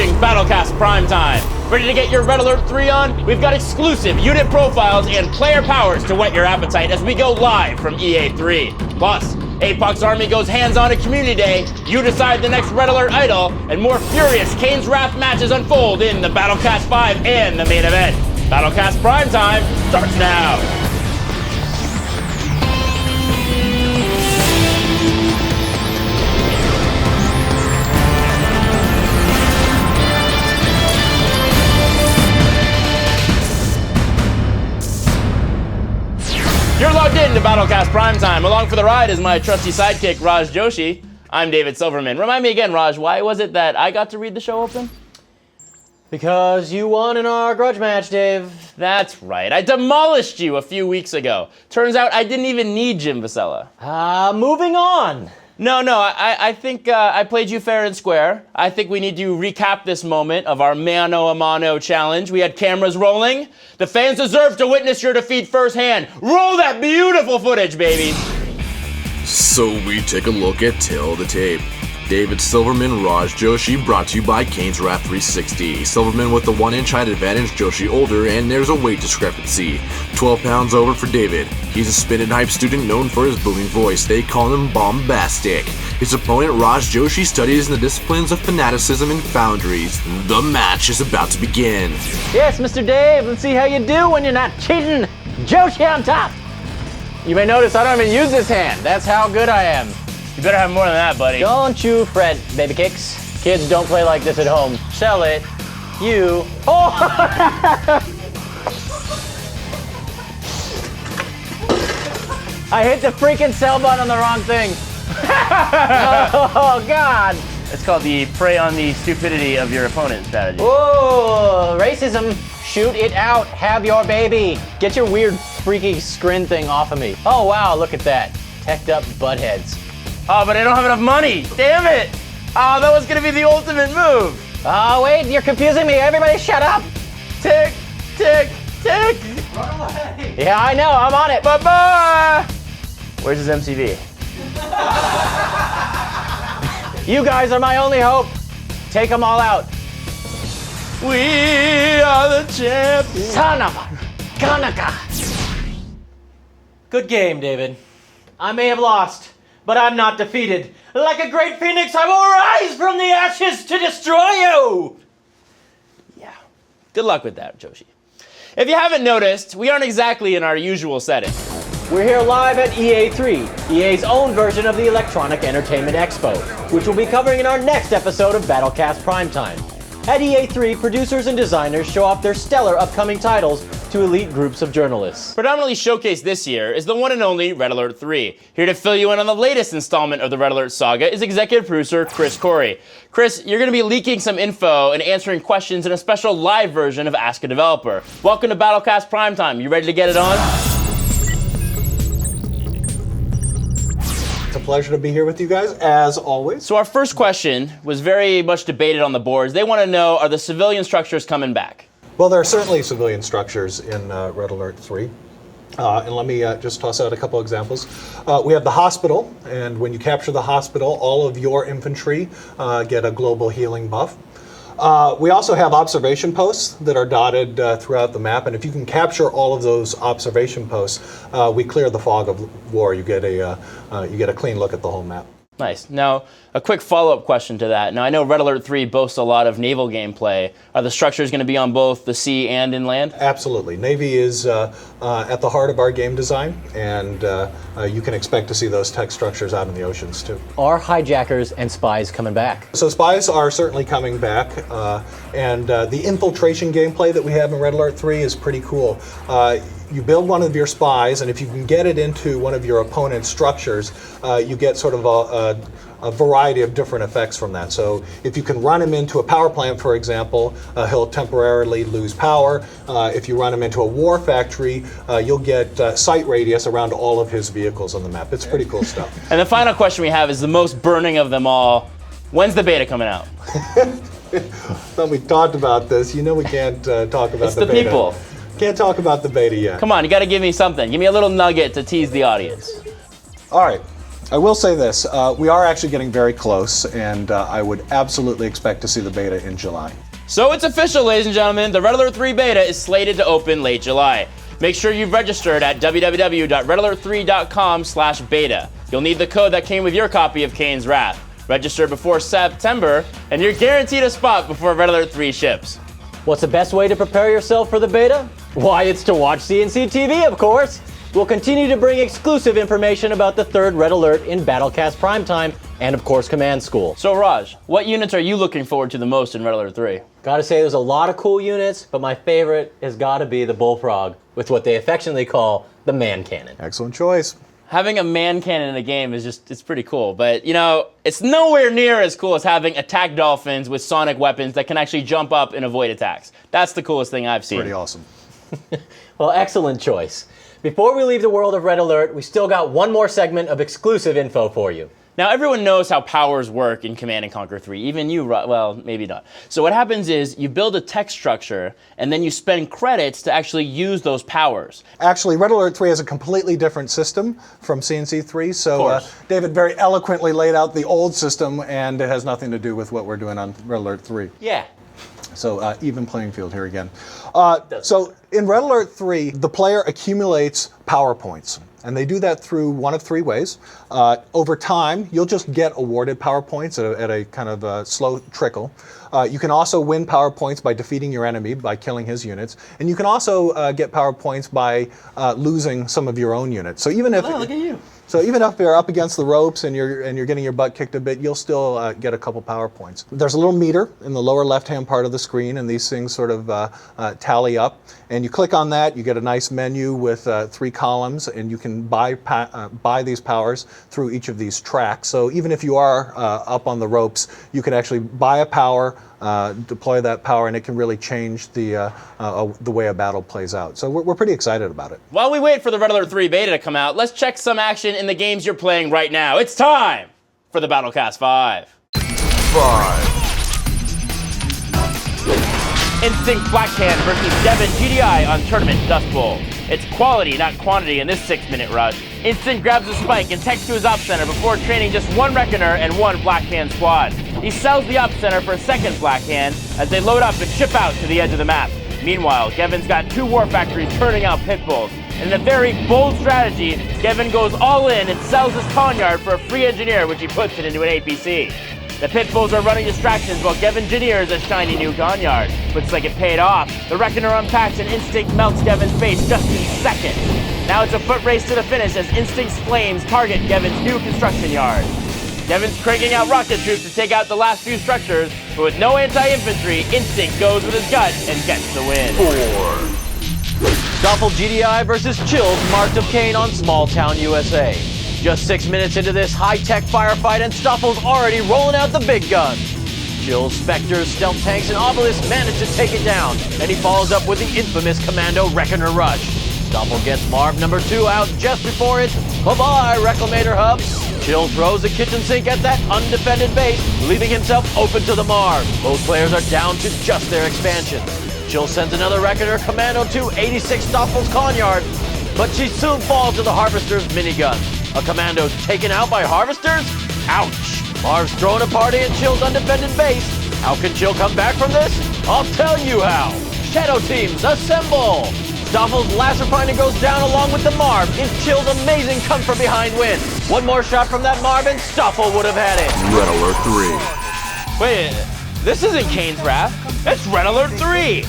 watching Battlecast Primetime. Ready to get your Red Alert 3 on? We've got exclusive unit profiles and player powers to whet your appetite as we go live from EA3. Plus, Apoc's Army goes hands-on at Community Day, you decide the next Red Alert idol, and more furious Kane's Wrath matches unfold in the Battlecast 5 and the main event. Battlecast Primetime starts now. You're logged in to Battlecast Primetime. Along for the ride is my trusty sidekick, Raj Joshi. I'm David Silverman. Remind me again, Raj, why was it that I got to read the show open? Because you won in our grudge match, Dave. That's right. I demolished you a few weeks ago. Turns out I didn't even need Jim Vasella. Moving on. No, I think I played you fair and square. I think we need to recap this moment of our mano a mano challenge. We had cameras rolling. The fans deserve to witness your defeat firsthand. Roll that beautiful footage, baby. So we take a look at Tale of the Tape. David Silverman, Raj Joshi, brought to you by Kane's Wrath 360. Silverman with the 1-inch height advantage, Joshi older, and there's a weight discrepancy. 12 pounds over for David. He's a spin and hype student known for his booming voice. They call him Bombastic. His opponent, Raj Joshi, studies in the disciplines of fanaticism and foundries. The match is about to begin. Yes, Mr. Dave, let's see how you do when you're not cheating. Joshi on top. You may notice I don't even use this hand. That's how good I am. You better have more than that, buddy. Don't you fret, baby kicks. Kids don't play like this at home. Sell it. You. Oh! I hit the freaking sell button on the wrong thing. Oh, God. It's called the prey on the stupidity of your opponent strategy. Oh, racism. Shoot it out. Have your baby. Get your weird, freaky scrin thing off of me. Oh, wow, look at that. Teched up buttheads. Oh, but I don't have enough money. Damn it. Oh, that was going to be the ultimate move. Oh, wait, you're confusing me. Everybody shut up. Tick, tick, tick. Run away. Yeah, I know. I'm on it. Bye-bye. Where's his MCV? You guys are my only hope. Take them all out. We are the champions. Son of a gunaka. Good game, David. I may have lost, but I'm not defeated. Like a great phoenix, I will rise from the ashes to destroy you! Yeah. Good luck with that, Joshi. If you haven't noticed, we aren't exactly in our usual setting. We're here live at EA3, EA's own version of the Electronic Entertainment Expo, which we'll be covering in our next episode of Battlecast Primetime. At EA3, producers and designers show off their stellar upcoming titles to elite groups of journalists. Predominantly showcased this year is the one and only Red Alert 3. Here to fill you in on the latest installment of the Red Alert saga is executive producer Chris Corey. Chris, you're going to be leaking some info and answering questions in a special live version of Ask a Developer. Welcome to Battlecast Primetime. You ready to get it on? It's a pleasure to be here with you guys, as always. So our first question was very much debated on the boards. They want to know, are the civilian structures coming back? Well, there are certainly civilian structures in Red Alert 3. And let me just toss out a couple examples. We have the hospital, and when you capture the hospital, all of your infantry get a global healing buff. We also have observation posts that are dotted throughout the map, and if you can capture all of those observation posts, we clear the fog of war. You get a clean look at the whole map. Nice. Now, a quick follow-up question to that. Now, I know Red Alert 3 boasts a lot of naval gameplay. Are the structures going to be on both the sea and inland? Absolutely. Navy is at the heart of our game design, and you can expect to see those tech structures out in the oceans, too. Are hijackers and spies coming back? So spies are certainly coming back, and the infiltration gameplay that we have in Red Alert 3 is pretty cool. You build one of your spies, and if you can get it into one of your opponent's structures, you get sort of a variety of different effects from that. So if you can run him into a power plant, for example, he'll temporarily lose power. If you run him into a war factory, you'll get sight radius around all of his vehicles on the map. It's pretty cool stuff. And the final question we have is the most burning of them all. When's the beta coming out? Well, we talked about this. You know we can't talk about It's the the beta. people. Can't talk about the beta yet. Come on, you got to give me something. Give me a little nugget to tease the audience. All right. I will say this, we are actually getting very close, and I would absolutely expect to see the beta in July. So it's official, ladies and gentlemen. The Red Alert 3 beta is slated to open late July. Make sure you've registered at www.redalert3.com/beta. You'll need the code that came with your copy of Kane's Wrath. Register before September, and you're guaranteed a spot before Red Alert 3 ships. What's the best way to prepare yourself for the beta? Why, it's to watch CNC TV, of course. We'll continue to bring exclusive information about the third Red Alert in Battlecast Primetime and, of course, Command School. So Raj, what units are you looking forward to the most in Red Alert 3? Gotta say, there's a lot of cool units, but my favorite has gotta be the Bullfrog with what they affectionately call the man cannon. Excellent choice. Having a man cannon in a game is it's pretty cool, but you know, it's nowhere near as cool as having attack dolphins with sonic weapons that can actually jump up and avoid attacks. That's the coolest thing I've seen. Pretty awesome. Well, excellent choice. Before we leave the world of Red Alert, we still got one more segment of exclusive info for you. Now, everyone knows how powers work in Command & Conquer 3, even you, well, maybe not. So what happens is you build a tech structure, and then you spend credits to actually use those powers. Actually, Red Alert 3 has a completely different system from CNC 3, so David very eloquently laid out the old system, and it has nothing to do with what we're doing on Red Alert 3. Yeah. So even playing field here again. So in Red Alert 3, the player accumulates power points. And they do that through one of three ways. Over time, you'll just get awarded power points at a kind of a slow trickle. You can also win power points by defeating your enemy, by killing his units. And you can also get power points by losing some of your own units. So even if look at you. So even if you're up against the ropes and you're getting your butt kicked a bit, you'll still get a couple power points. There's a little meter in the lower left-hand part of the screen, and these things sort of tally up. And you click on that, you get a nice menu with 3 columns, and you can buy these powers through each of these tracks. So even if you are up on the ropes, you can actually buy a power, deploy that power, and it can really change the way a battle plays out. So we're pretty excited about it. While we wait for the Red Alert 3 beta to come out, let's check some action in the games you're playing right now. It's time for the Battlecast 5. Instinct Blackhand versus Devon GDI on Tournament Dust Bowl. It's quality, not quantity in this 6-minute rush. Instinct grabs a spike and takes to his op center before training just 1 Reckoner and 1 Blackhand squad. He sells the op center for a second Blackhand as they load up and ship out to the edge of the map. Meanwhile, Gevin's got 2 War Factories turning out pit bulls. And in a very bold strategy, Gevin goes all in and sells his Pawnyard for a free engineer, which he puts it into an APC. The pit bulls are running distractions while Gevin engineers a shiny new Gonyard. Looks like it paid off. The Reckoner unpacks and Instinct melts Gevin's face just in seconds. Now it's a foot race to the finish as Instinct's flames target Gevin's new construction yard. Gevin's cranking out rocket troops to take out the last few structures, but with no anti-infantry, Instinct goes with his gut and gets the win. Stoffel GDI versus Chill's Marked of Kane on Small Town, USA. Just 6 minutes into this high-tech firefight and Stoffel's already rolling out the big guns. Chill's Spectres, Stealth Tanks, and Obelisks manage to take it down, and he follows up with the infamous Commando Reckoner Rush. Stoffel gets Marv number 2 out just before it's bye-bye, Reclamator Hub. Chill throws the kitchen sink at that undefended base, leaving himself open to the Marv. Both players are down to just their expansion. Chill sends another Reckoner Commando to 86 Stoffel's Conyard, but she soon falls to the Harvester's minigun. A Commando taken out by Harvesters? Ouch! Marv's throwing a party at Chill's undefended base. How can Chill come back from this? I'll tell you how! Shadow teams, assemble! Stoffel's laser finder goes down along with the Marv in Chill's amazing come-from-behind win. One more shot from that Marv and Stoffel would have had it. Red Alert 3. Wait, this isn't Kane's Wrath. It's Red Alert 3!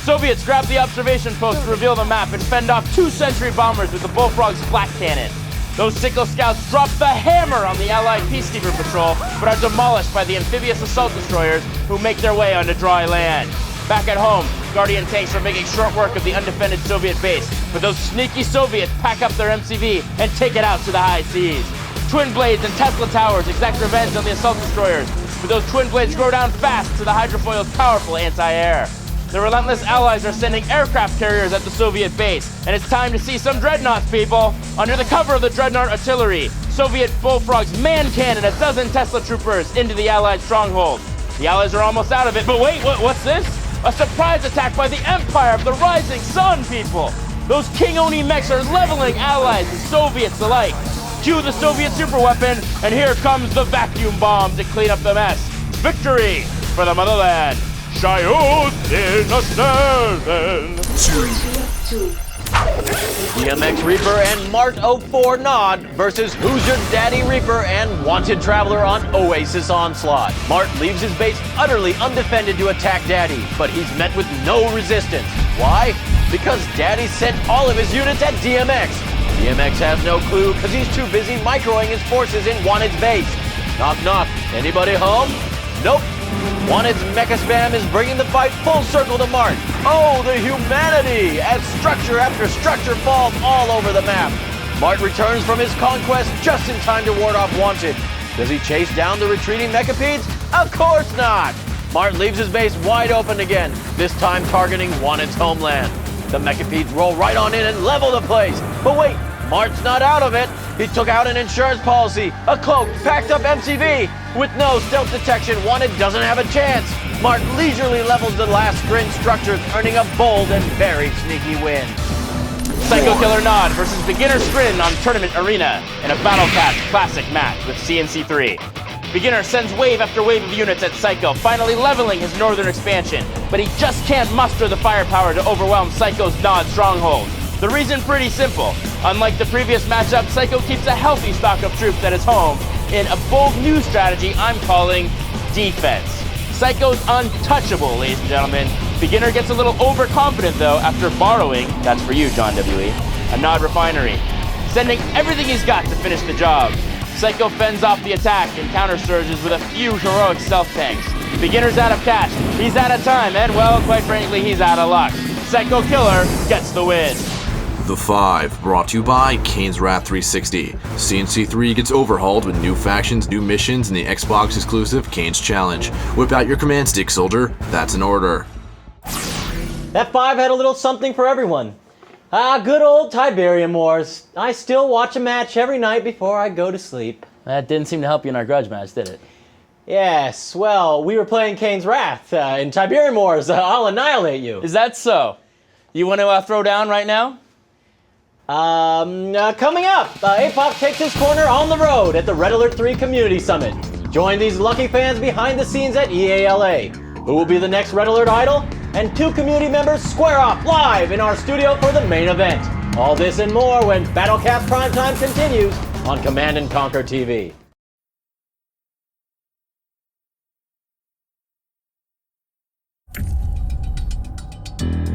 Soviets grab the observation post to reveal the map and fend off 2 sentry bombers with the Bullfrog's flak cannon. Those Sickle Scouts drop the hammer on the Allied Peacekeeper Patrol, but are demolished by the amphibious assault destroyers who make their way onto dry land. Back at home, Guardian tanks are making short work of the undefended Soviet base, but those sneaky Soviets pack up their MCV and take it out to the high seas. Twin Blades and Tesla Towers exact revenge on the assault destroyers, but those Twin Blades go down fast to the Hydrofoil's powerful anti-air. The relentless Allies are sending aircraft carriers at the Soviet base, and it's time to see some dreadnoughts, people! Under the cover of the dreadnought artillery, Soviet Bullfrogs man cannon a dozen Tesla troopers into the Allied stronghold. The Allies are almost out of it, but wait, what's this? A surprise attack by the Empire of the Rising Sun, people! Those King Oni mechs are leveling Allies and Soviets alike. cue the Soviet superweapon, and here comes the vacuum bomb to clean up the mess. Victory for the motherland. Shayot in a seven. DMX Reaper and Mart04 Nod versus Who's Your Daddy Reaper and Wanted Traveler on Oasis Onslaught. Mart leaves his base utterly undefended to attack Daddy, but he's met with no resistance. Why? Because Daddy sent all of his units at DMX. DMX has no clue because he's too busy microing his forces in Wanted's base. Knock knock, anybody home? Nope. Wanted's mecha spam is bringing the fight full circle to Mart. Oh, the humanity! As structure after structure falls all over the map. Mart returns from his conquest just in time to ward off Wanted. Does he chase down the retreating mechapedes? Of course not! Mart leaves his base wide open again, this time targeting Wanted's homeland. The mechapedes roll right on in and level the place. But wait, Mart's not out of it. He took out an insurance policy, a cloak, packed up MCV. With no stealth detection, Wanted doesn't have a chance. Mart leisurely levels the last Grin structures, earning a bold and very sneaky win. Psycho Killer Nod versus Beginner Skrin on Tournament Arena in a Battlecast Classic match with CNC3. Beginner sends wave after wave of units at Psycho, finally leveling his northern expansion, but he just can't muster the firepower to overwhelm Psycho's Nod stronghold. The reason pretty simple. Unlike the previous matchup, Psycho keeps a healthy stock of troops at his home in a bold new strategy I'm calling defense. Psycho's untouchable, ladies and gentlemen. Beginner gets a little overconfident though after borrowing, that's for you, John W.E., a Nod refinery, sending everything he's got to finish the job. Psycho fends off the attack and counter-surges with a few heroic stealth tanks. Beginner's out of cash, he's out of time, and well, quite frankly, he's out of luck. Psycho Killer gets the win. The 5, brought to you by Kane's Wrath 360. CNC3 gets overhauled with new factions, new missions, and the Xbox exclusive Kane's Challenge. Whip out your command stick, soldier. That's an order. That 5 had a little something for everyone. Good old Tiberium Wars. I still watch a match every night before I go to sleep. That didn't seem to help you in our grudge match, did it? Yes, well, we were playing Kane's Wrath. In Tiberium Wars, I'll annihilate you. Is that so? You want to throw down right now? Coming up, APOC takes his corner on the road at the Red Alert 3 Community Summit. Join these lucky fans behind the scenes at EALA. Who will be the next Red Alert idol? And 2 community members square off live in our studio for the main event. All this and more when Battlecast Primetime continues on Command & Conquer TV.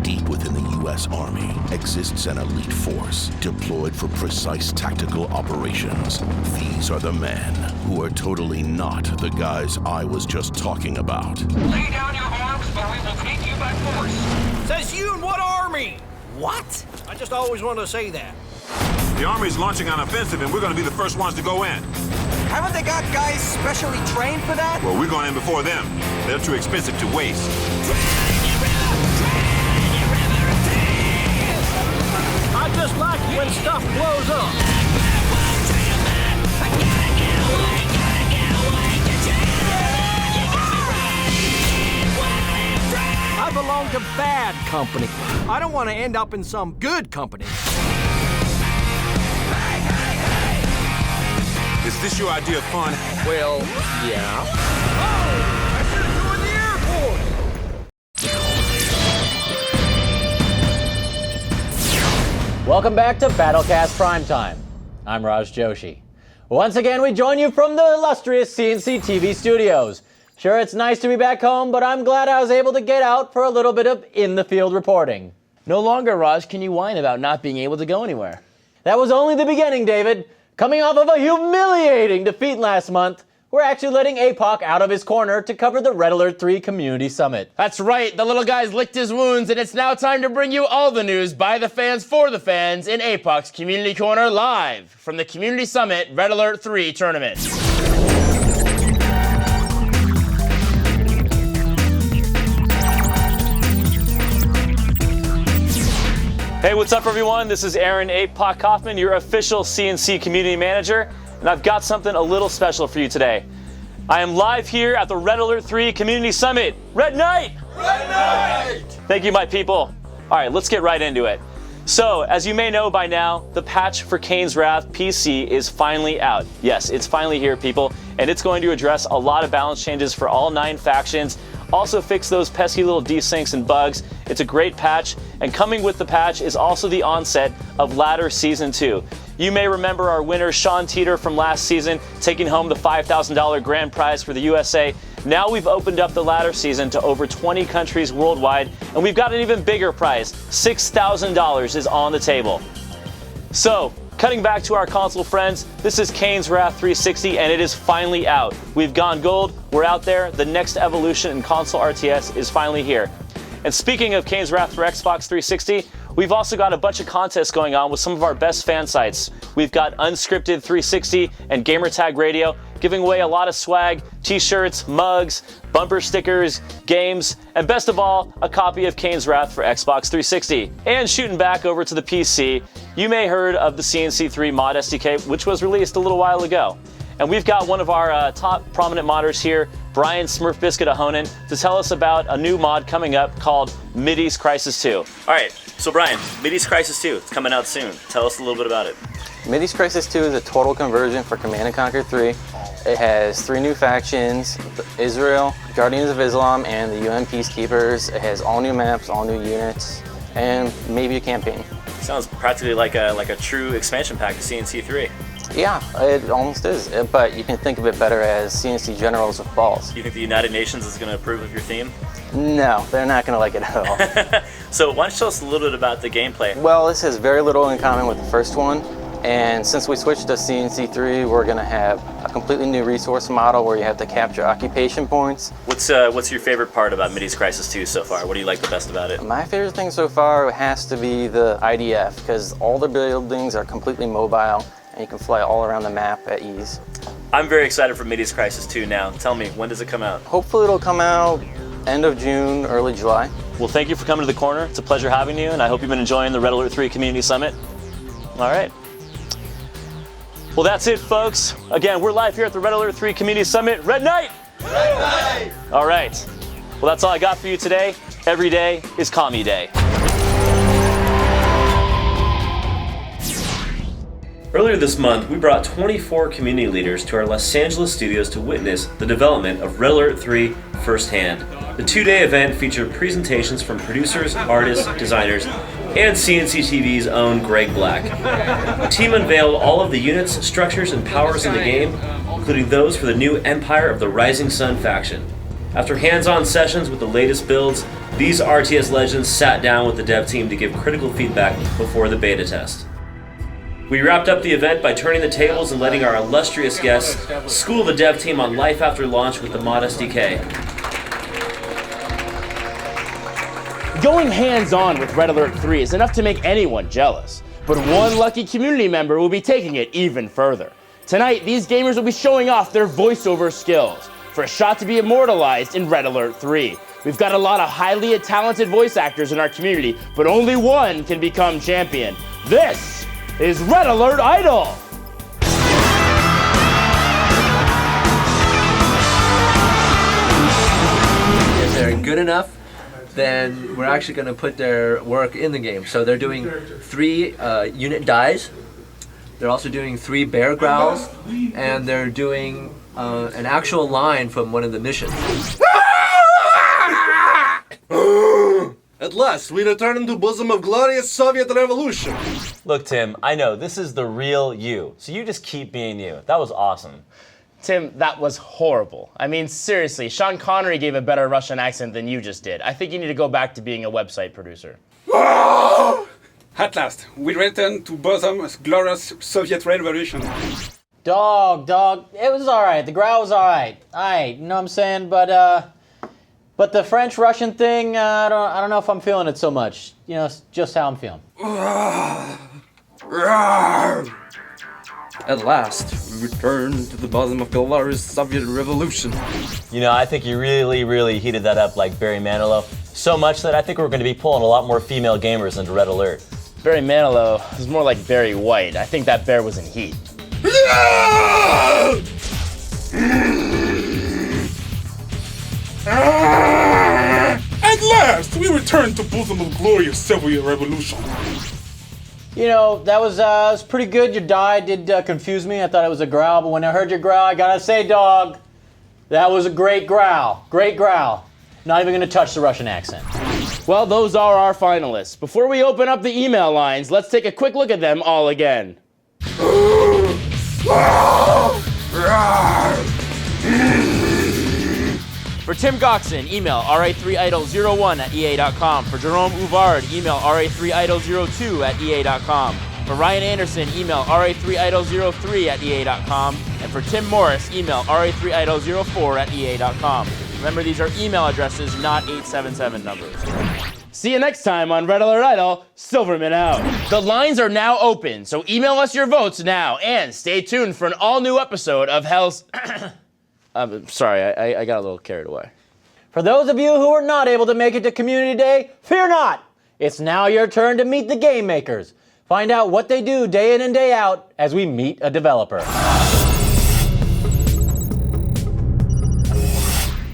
Deep within the U.S. Army exists an elite force deployed for precise tactical operations. These are the men who are totally not the guys I was just talking about. Lay down your arms or we will take you by force. Says you in what army? What? I just always wanted to say that. The Army's launching an offensive and we're going to be the first ones to go in. Haven't they got guys specially trained for that? Well, we're going in before them. They're too expensive to waste. I just like when stuff blows up. I belong to bad company. I don't want to end up in some good company. Is this your idea of fun? Well, yeah. Oh, I should have joined the airport. Welcome back to Battlecast Primetime. I'm Raj Joshi. Once again, we join you from the illustrious CNC TV studios. Sure, it's nice to be back home, but I'm glad I was able to get out for a little bit of in-the-field reporting. No longer, Raj, can you whine about not being able to go anywhere. That was only the beginning, David. Coming off of a humiliating defeat last month, we're actually letting APOC out of his corner to cover the Red Alert 3 Community Summit. That's right, the little guy's licked his wounds, and it's now time to bring you all the news by the fans for the fans in APOC's Community Corner live from the Community Summit Red Alert 3 tournament. Hey, what's up everyone? This is Aaron APOC Kaufman, your official CNC community manager, and I've got something a little special for you today. I am live here at the Red Alert 3 Community Summit. Red Night! Red Night! Thank you, my people. All right, let's get right into it. So, as you may know by now, the patch for Kane's Wrath PC is finally out. Yes, it's finally here, people, and it's going to address a lot of balance changes for all 9 factions, also fix those pesky little desyncs and bugs. It's a great patch, and coming with the patch is also the onset of Ladder Season 2. You may remember our winner, Sean Teeter, from last season, taking home the $5,000 grand prize for the USA. Now we've opened up the ladder season to over 20 countries worldwide, and we've got an even bigger prize. $6,000 is on the table. So, cutting back to our console friends, this is Kane's Wrath 360, and it is finally out. We've gone gold, we're out there, the next evolution in console RTS is finally here. And speaking of Kane's Wrath for Xbox 360, we've also got a bunch of contests going on with some of our best fan sites. We've got Unscripted 360 and Gamertag Radio giving away a lot of swag, t-shirts, mugs, bumper stickers, games, and best of all, a copy of Kane's Wrath for Xbox 360. And shooting back over to the PC, you may heard of the CNC3 mod SDK, which was released a little while ago. And we've got one of our top prominent modders here, Brian Smurf Biscuit Ahonen, to tell us about a new mod coming up called Mideast Crisis 2. All right, so Brian, Mideast Crisis 2, it's coming out soon. Tell us a little bit about it. Mideast Crisis 2 is a total conversion for Command & Conquer 3. It has 3 new factions, Israel, Guardians of Islam, and the UN Peacekeepers. It has all new maps, all new units, and maybe a campaign. Sounds practically like a true expansion pack to CNC3. Yeah, it almost is, but you can think of it better as CNC Generals with balls. Do you think the United Nations is going to approve of your theme? No, they're not going to like it at all. So why don't you tell us a little bit about the gameplay? Well, this has very little in common with the first one, and since we switched to CNC3, we're going to have a completely new resource model where you have to capture occupation points. What's your favorite part about Mideast Crisis 2 so far? What do you like the best about it? My favorite thing so far has to be the IDF, because all the buildings are completely mobile, and you can fly all around the map at ease. I'm very excited for Mideast Crisis 2 now. Tell me, when does it come out? Hopefully it'll come out end of June, early July. Well, thank you for coming to the corner. It's a pleasure having you, and I hope you've been enjoying the Red Alert 3 Community Summit. All right. Well, that's it, folks. Again, we're live here at the Red Alert 3 Community Summit. Red Night! Red Night! All right. Well, that's all I got for you today. Every day is Commie Day. Earlier this month, we brought 24 community leaders to our Los Angeles studios to witness the development of Red Alert 3 firsthand. The 2-day event featured presentations from producers, artists, designers, and CNC TV's own Greg Black. The team unveiled all of the units, structures, and powers in the game, including those for the new Empire of the Rising Sun faction. After hands-on sessions with the latest builds, these RTS legends sat down with the dev team to give critical feedback before the beta test. We wrapped up the event by turning the tables and letting our illustrious guests school the dev team on life after launch with the mod SDK. Going hands-on with Red Alert 3 is enough to make anyone jealous, but one lucky community member will be taking it even further. Tonight, these gamers will be showing off their voiceover skills for a shot to be immortalized in Red Alert 3. We've got a lot of highly talented voice actors in our community, but only one can become champion. This is Red Alert Idol! If they're good enough, then we're actually going to put their work in the game. So they're doing 3 unit dies, they're also doing 3 bear growls, and they're doing an actual line from one of the missions. At last, we return to bosom of glorious Soviet Revolution. Look, Tim, I know, this is the real you, so you just keep being you. That was awesome. Tim, that was horrible. I mean, seriously, Sean Connery gave a better Russian accent than you just did. I think you need to go back to being a website producer. At last, we return to bosom of glorious Soviet Revolution. Dog, it was alright. The growl was alright. Alright, you know what I'm saying? But the French-Russian thing, I don't know if I'm feeling it so much. You know, it's just how I'm feeling. At last, we return to the bosom of glorious Soviet Revolution. You know, I think you really heated that up like Barry Manilow. So much that I think we're going to be pulling a lot more female gamers into Red Alert. Barry Manilow is more like Barry White. I think that bear was in heat. At last, we return to bosom of glorious Soviet Revolution. You know, that was pretty good. Your die did confuse me. I thought it was a growl, but when I heard your growl, I gotta say, dog, that was a great growl. Great growl. Not even gonna touch the Russian accent. Well, those are our finalists. Before we open up the email lines, let's take a quick look at them all again. For Tim Goxon, email ra3idol01@ea.com. For Jerome Uvard, email ra3idol02@ea.com. For Ryan Anderson, email ra3idol03@ea.com. And for Tim Morris, email ra3idol04@ea.com. Remember, these are email addresses, not 877 numbers. See you next time on Red Alert Idol. Silverman out. The lines are now open, so email us your votes now, and stay tuned for an all-new episode of Hell's... sorry, I got a little carried away. For those of you who are not able to make it to Community Day, fear not! It's now your turn to meet the game makers. Find out what they do day in and day out as we meet a developer.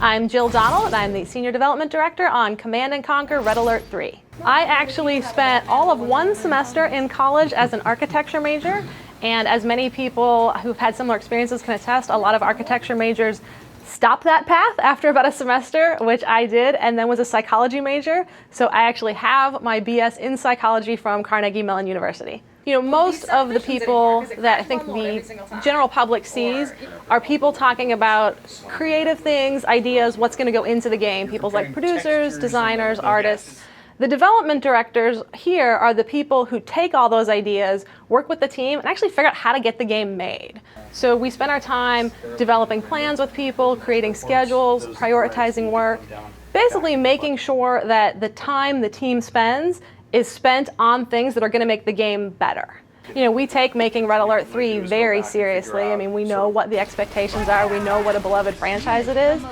I'm Jill Donald, and I'm the Senior Development Director on Command & Conquer Red Alert 3. I actually spent all of one semester in college as an architecture major, and as many people who've had similar experiences can attest, a lot of architecture majors stop that path after about a semester, which I did, and then was a psychology major. So I actually have my BS in psychology from Carnegie Mellon University. You know, most of the people that I think the general public sees are people talking about creative things, ideas, what's going to go into the game. People like producers, designers, artists. The development directors here are the people who take all those ideas, work with the team, and actually figure out how to get the game made. So we spend our time developing plans with people, creating schedules, prioritizing work, basically making sure that the time the team spends is spent on things that are going to make the game better. You know, we take making Red Alert 3 very seriously. I mean, we know what the expectations are, we know what a beloved franchise it is.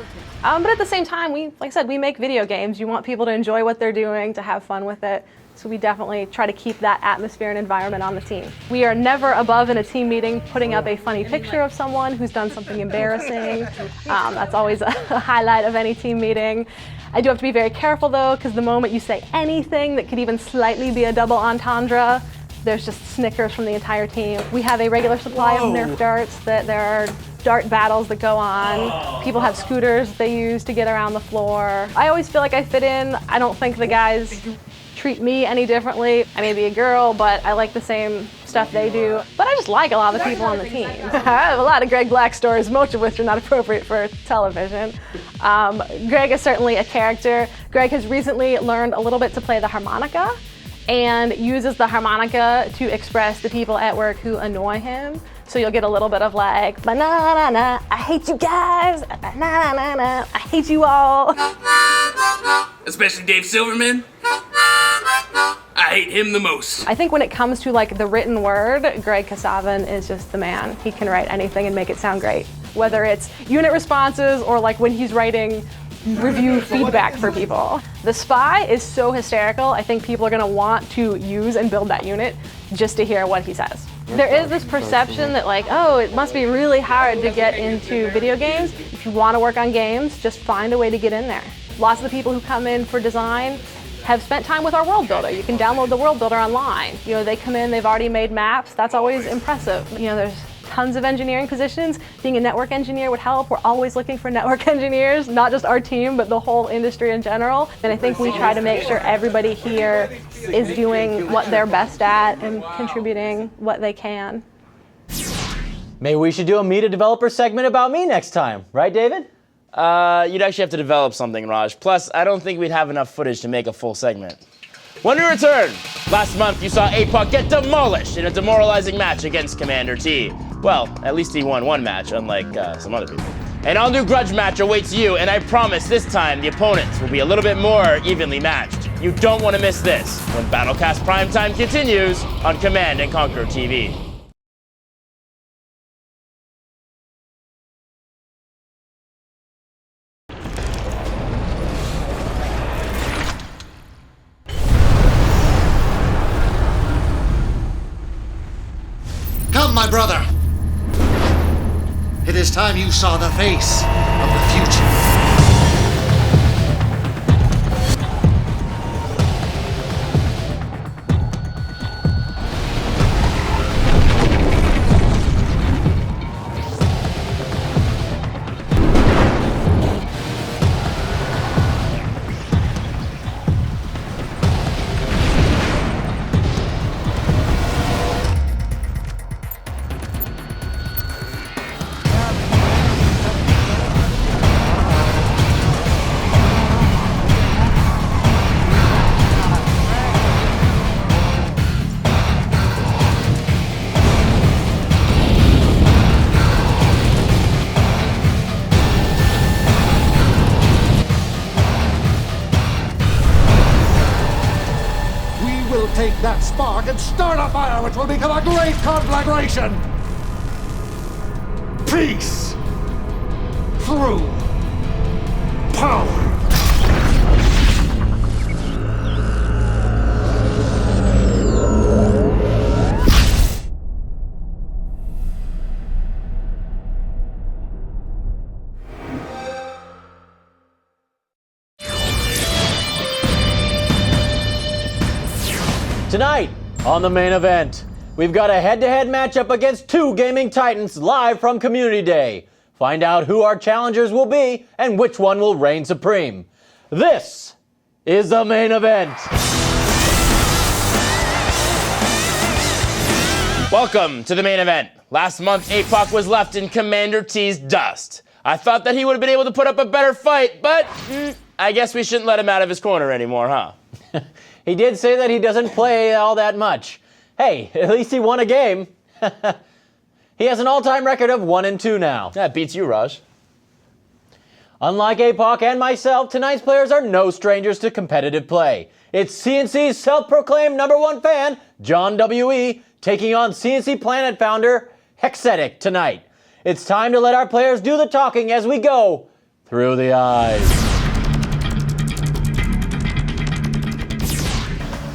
But at the same time, like I said, we make video games. You want people to enjoy what they're doing, to have fun with it. So we definitely try to keep that atmosphere and environment on the team. We are never above in a team meeting putting up a funny picture of someone who's done something embarrassing. That's always a highlight of any team meeting. I do have to be very careful though, because the moment you say anything that could even slightly be a double entendre, there's just snickers from the entire team. We have a regular supply of Nerf darts, that there are dart battles that go on. People have scooters they use to get around the floor. I always feel like I fit in. I don't think the guys treat me any differently. I may be a girl, but I like the same stuff they do. But I just like a lot of the people on the team. I have a lot of Greg Black stories, most of which are not appropriate for television. Greg is certainly a character. Greg has recently learned a little bit to play the harmonica, and uses the harmonica to express the people at work who annoy him. So you'll get a little bit of like, na-na-na-na, I hate you guys, na-na-na-na, I hate you all. Especially Dave Silverman. I hate him the most. I think when it comes to like the written word, Greg Kasavin is just the man. He can write anything and make it sound great. Whether it's unit responses or like when he's writing review feedback for people. The Spy is so hysterical, I think people are gonna want to use and build that unit just to hear what he says. There is this perception that like, oh, it must be really hard to get into video games. If you wanna work on games, just find a way to get in there. Lots of the people who come in for design have spent time with our world builder. You can download the world builder online. You know, they come in, they've already made maps. That's always impressive. You know, there's tons of engineering positions. Being a network engineer would help. We're always looking for network engineers, not just our team, but the whole industry in general. And I think we try to make sure everybody here is doing what they're best at and contributing what they can. Maybe we should do a Meet a Developer segment about me next time, right, David? You'd actually have to develop something, Raj. Plus, I don't think we'd have enough footage to make a full segment. When we return, last month you saw APOC get demolished in a demoralizing match against Commander T. Well, at least he won one match, unlike some other people. An all-new grudge match awaits you, and I promise this time the opponents will be a little bit more evenly matched. You don't want to miss this when Battlecast Primetime continues on Command & Conquer TV. Come, my brother. It is time you saw the face of the future. Ignite that spark and start a fire which will become a great conflagration! Peace through power! Tonight, on the main event, we've got a head-to-head matchup against two gaming titans live from Community Day. Find out who our challengers will be and which one will reign supreme. This is the main event. Welcome to the main event. Last month, APOC was left in Commander T's dust. I thought that he would have been able to put up a better fight, but I guess we shouldn't let him out of his corner anymore, huh? He did say that he doesn't play all that much. Hey, at least he won a game. He has an all-time record of 1-2 now. That beats you, Raj. Unlike APOC and myself, tonight's players are no strangers to competitive play. It's CNC's self-proclaimed #1 fan, John W.E., taking on CNC Planet founder, Hexetic, tonight. It's time to let our players do the talking as we go through the eyes.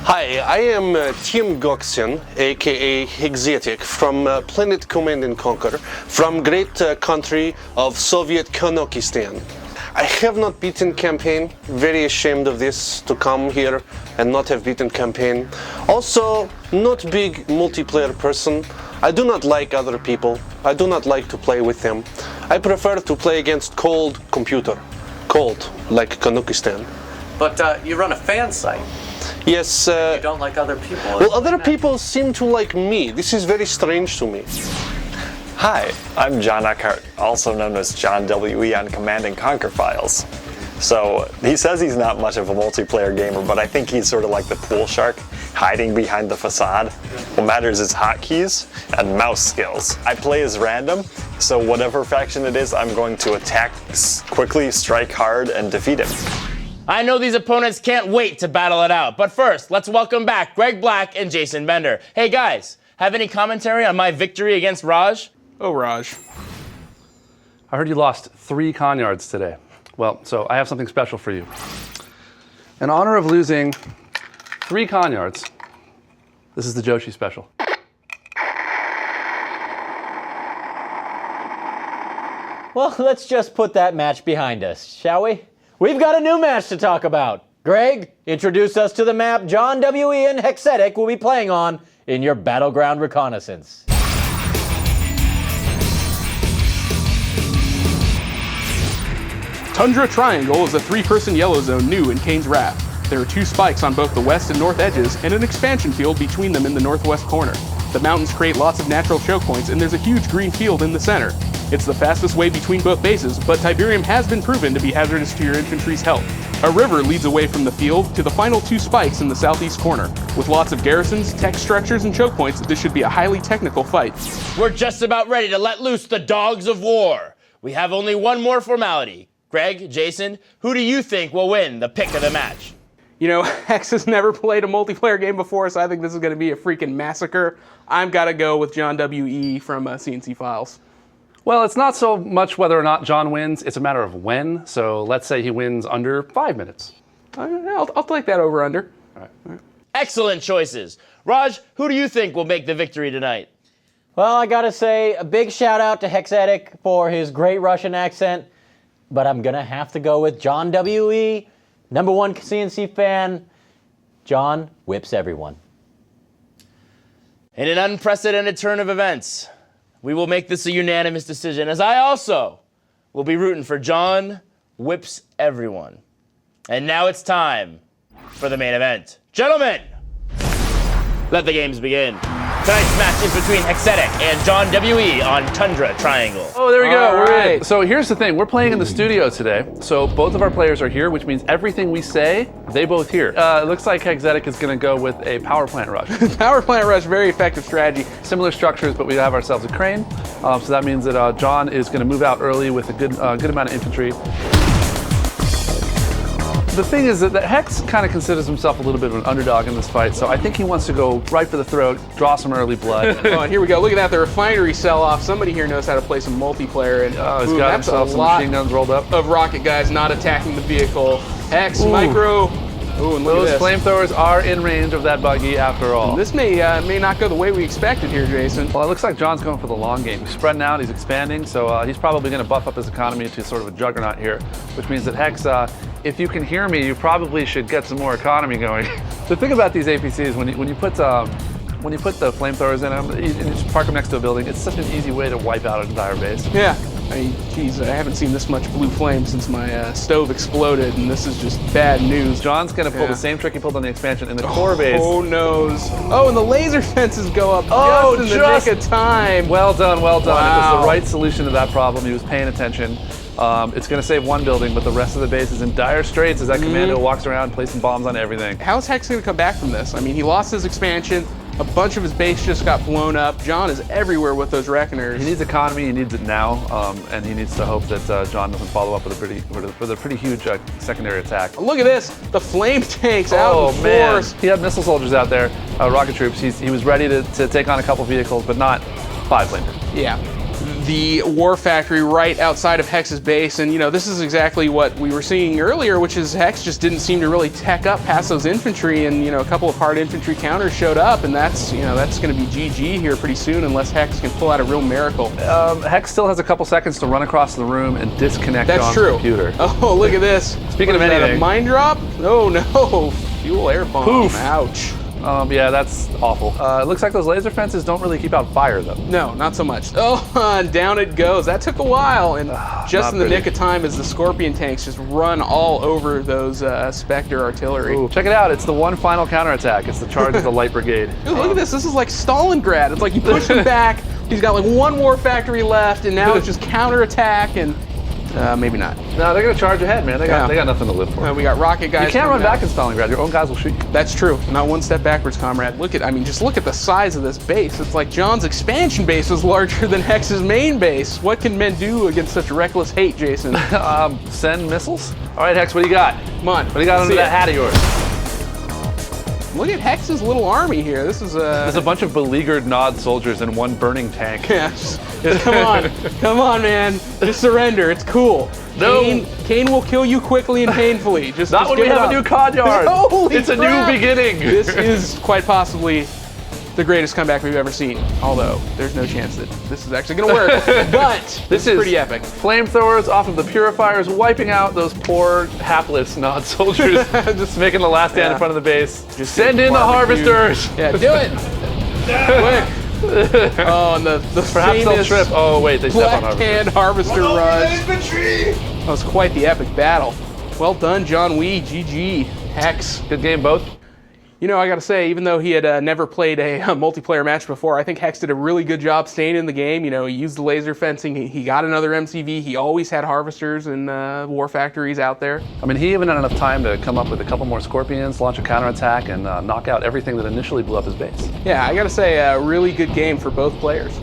Hi, I am Tim Goxian, aka Hexetic, from Planet Command & Conquer, from great country of Soviet Kanokistan. I have not beaten campaign, very ashamed of this, to come here and not have beaten campaign. Also, not big multiplayer person. I do not like other people. I do not like to play with them. I prefer to play against cold computer. Cold, like Kanokistan. But you run a fan site. Yes. You don't like other people. Well, other people seem to like me. This is very strange to me. Hi, I'm John Eckhart, also known as John W.E. on Command & Conquer files. So, he says he's not much of a multiplayer gamer, but I think he's sort of like the pool shark, hiding behind the facade. What matters is hotkeys and mouse skills. I play as random, so whatever faction it is, I'm going to attack quickly, strike hard, and defeat him. I know these opponents can't wait to battle it out, but first, let's welcome back Greg Black and Jason Bender. Hey guys, have any commentary on my victory against Raj? Oh, Raj. I heard you lost 3 Conyards today. Well, so I have something special for you. In honor of losing 3 Conyards, this is the Joshi special. Well, let's just put that match behind us, shall we? We've got a new match to talk about. Greg, introduce us to the map John W.E. and Hexetic will be playing on in your Battleground Reconnaissance. Tundra Triangle is a 3-person yellow zone new in Kane's Wrath. There are 2 spikes on both the west and north edges, and an expansion field between them in the northwest corner. The mountains create lots of natural choke points, and there's a huge green field in the center. It's the fastest way between both bases, but Tiberium has been proven to be hazardous to your infantry's health. A river leads away from the field to the final 2 spikes in the southeast corner. With lots of garrisons, tech structures, and choke points, this should be a highly technical fight. We're just about ready to let loose the dogs of war. We have only one more formality. Greg, Jason, who do you think will win the pick of the match? You know, Hex has never played a multiplayer game before, so I think this is going to be a freaking massacre. I've got to go with John W.E. from CNC Files. Well, it's not so much whether or not John wins, it's a matter of when. So let's say he wins under 5 minutes. I'll take that over under. All right. Excellent choices. Raj, who do you think will make the victory tonight? Well, I gotta say, a big shout out to Hexetic for his great Russian accent, but I'm gonna have to go with John W.E., #1 CNC fan. John whips everyone. In an unprecedented turn of events, we will make this a unanimous decision, as I also will be rooting for John whips everyone. And now it's time for the main event. Gentlemen, let the games begin. Tonight's match is between Hexetic and John W.E. on Tundra Triangle. Oh, there we go. We're in. So here's the thing. We're playing in the studio today. So both of our players are here, which means everything we say, they both hear. It looks like Hexetic is going to go with a power plant rush. Power plant rush, very effective strategy. Similar structures, but we have ourselves a crane. So that means that John is going to move out early with a good amount of infantry. The thing is that Hex kind of considers himself a little bit of an underdog in this fight, so I think he wants to go right for the throat, draw some early blood. Oh, and here we go. Look at that, the refinery sell-off. Somebody here knows how to play some multiplayer, and he's got himself some machine guns rolled up. Of rocket guys not attacking the vehicle. Hex, Micro. Ooh, and those flamethrowers are in range of that buggy after all. This may not go the way we expected here, Jason. Well, it looks like John's going for the long game. He's spreading out, he's expanding, so he's probably going to buff up his economy to sort of a juggernaut here, which means that Hex, if you can hear me, you probably should get some more economy going. The thing about these APCs, when you put the flamethrowers in them, and you just park them next to a building, it's such an easy way to wipe out an entire base. Yeah. I mean, geez, I haven't seen this much blue flame since my stove exploded, and this is just bad news. John's gonna pull the same trick he pulled on the expansion in the core base. Oh, no's. Oh, and the laser fences go up just in the nick of time. Well done, well done. Wow. It was the right solution to that problem. He was paying attention. It's gonna save one building, but the rest of the base is in dire straits as that commando walks around placing bombs on everything. How's Hex gonna come back from this? I mean, he lost his expansion. A bunch of his base just got blown up. John is everywhere with those Reckoners. He needs economy, he needs it now, and he needs to hope that John doesn't follow up with a pretty huge secondary attack. Look at this, the flame tanks out in force. He had missile soldiers out there, rocket troops. He was ready to take on a couple vehicles, but not 5 flamers. Yeah. The war factory right outside of Hex's base, and this is exactly what we were seeing earlier, which is Hex just didn't seem to really tech up past those infantry, and a couple of hard infantry counters showed up, and that's going to be GG here pretty soon unless Hex can pull out a real miracle. Hex still has a couple seconds to run across the room and disconnect John's computer. Oh, look at this. Speaking of anything, a mine drop? Oh no, fuel air bomb. Poof. Ouch. Yeah, that's awful. It looks like those laser fences don't really keep out fire, though. No, not so much. Oh, down it goes. That took a while, and just in the nick of time as the Scorpion tanks just run all over those Spectre artillery. Ooh, check it out. It's the one final counterattack. It's the charge of the Light Brigade. Ooh, look at this. This is like Stalingrad. It's like you push him back, he's got like one war factory left, and now it's just counterattack, and maybe not. No, they're going to charge ahead, man. They got nothing to live for. We got rocket guys. You can't run back in Stalingrad. Your own guys will shoot you. That's true. Not one step backwards, comrade. Just look at the size of this base. It's like John's expansion base is larger than Hex's main base. What can men do against such reckless hate, Jason? Send missiles? All right, Hex, what do you got? Come on. What do you got under that hat of yours? Look at Hex's little army here. This is There's a bunch of beleaguered Nod soldiers and one burning tank. Yeah, come on, man. Just surrender. It's cool. No. Kane will kill you quickly and painfully. Not when we have a new COD yard. It's a new beginning. This is quite possibly the greatest comeback we've ever seen. Although there's no chance that this is actually going to work. But this is pretty epic. Flamethrowers off of the purifiers, wiping out those poor hapless Nod soldiers. Just making the last stand in front of the base. Just send in the harvesters. Yeah, do it. Quick. Oh, and the perhaps they'll trip. Oh wait, they step on Black Hand Harvester rush. That was quite the epic battle. Well done, John Wee. GG. Hex. Good game, both. I gotta say, even though he had never played a multiplayer match before, I think Hex did a really good job staying in the game. He used the laser fencing, he got another MCV, he always had harvesters and war factories out there. I mean, he even had enough time to come up with a couple more Scorpions, launch a counterattack, and knock out everything that initially blew up his base. Yeah, I gotta say, a really good game for both players.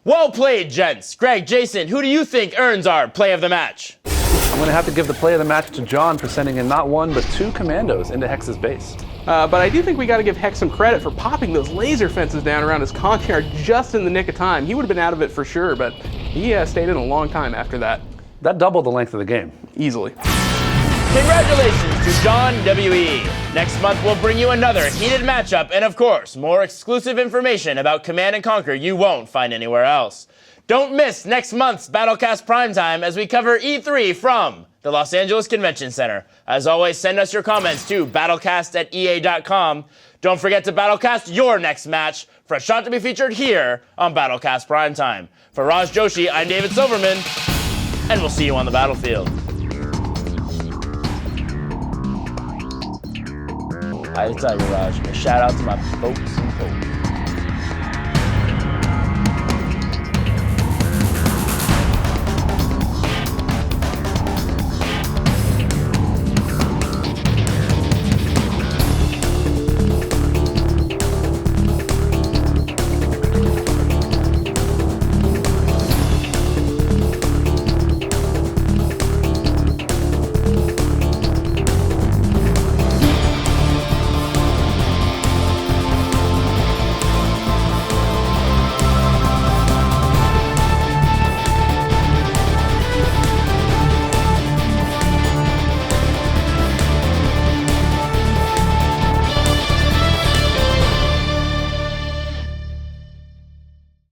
Well played, gents. Greg, Jason, who do you think earns our play of the match? I'm gonna have to give the play of the match to John for sending in not one, but 2 commandos into Hex's base. But I do think we got to give Hex some credit for popping those laser fences down around his conkyard just in the nick of time. He would have been out of it for sure, but he stayed in a long time after that. That doubled the length of the game. Easily. Congratulations to John W.E. Next month, we'll bring you another heated matchup and, of course, more exclusive information about Command & Conquer you won't find anywhere else. Don't miss next month's Battlecast Primetime as we cover E3 from the Los Angeles Convention Center. As always, send us your comments to battlecast@ea.com. Don't forget to Battlecast your next match for a shot to be featured here on Battlecast Primetime. For Raj Joshi, I'm David Silverman, and we'll see you on the battlefield. I tell you, Raj, a shout out to my folks and folks.